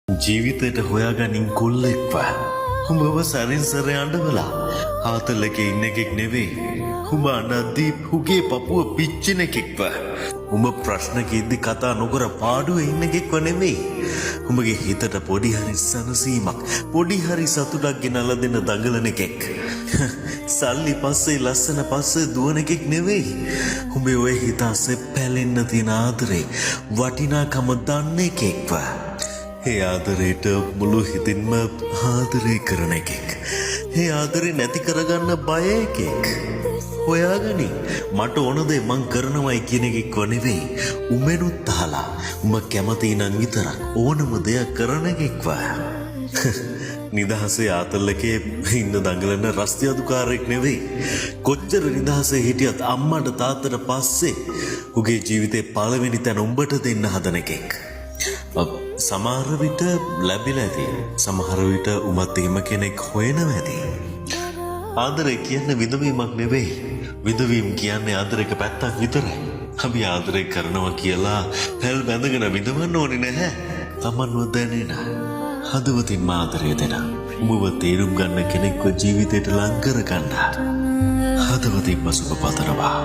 ජීවිතයට හොයාගනින් කොල්ලෙක්ව උඹව සරින් සර අඬවලා ආතලක ඉන්න එකෙක් නෙවෙයි උඹ අනද්දී හුගේ පපුව පිච්චෙන එකෙක්ව උඹ ප්‍රශ්නකෙද්දි කතා නොකර පාඩුවේ ඉන්න එකෙක්ව නෙවෙයි උඹගේ හිතට පොඩි හරි සනසීමක් පොඩි හරි සතුටක් ගෙනල්ලා දෙන දඟලන එකෙක් සල්ලි පස්සේ ලස්සන පස්සේ දුවන එකෙක් නෙවෙයි උඹේ ඔය හිත අස්සේ පැලෙන්න තියෙන ආදරේ වටිනාකම දන්න එකෙක්ව ඒ ආදරයට මුළු හිතින්ම ආදරේ කරන එකෙක්. ඒ ආදරේ නැති කරගන්න බය එකෙක්. හොයාගනි මට ඕන දේ මං කරනවයි කියන එකෙක්ව නෙවෙයි. උමෙනුත් අහලා උඹ කැමති නම් විතරක් ඕනම දෙයක් කරන එකෙක්ව. නිදහසේ ආතල්ලකේ ඉන්න දඟලන රස්තියාදුකාරයෙක් නෙවෙයි. කොච්චර නිදහසේ හිටියත් අම්මට තාත්තට පස්සේ උගේ ජීවිතේ පළවෙනි තැන උඹට දෙන්න හදන එකෙක්. සමහර විට ලැබිලා ඇති. සමහර විට උමත් එහෙම කෙනෙක් හොයනවා ඇති. ආදරය කියන්නේ විඳවීමක් නෙවෙයි. විඳවීම කියන්නේ ආදරයක පැත්තක් විතරයි. අපි ආදරය කරනවා කියලා හැල් බැඳගෙන විඳවන්න ඕනේ නැහැ. තමන්ව දැනෙන හදවතින්ම ආදරය දෙන උඹව තේරුම් ගන්න කෙනෙක්ව ජීවිතයට ලං කර ගන්න. හදවතින්ම සුබ පතනවා.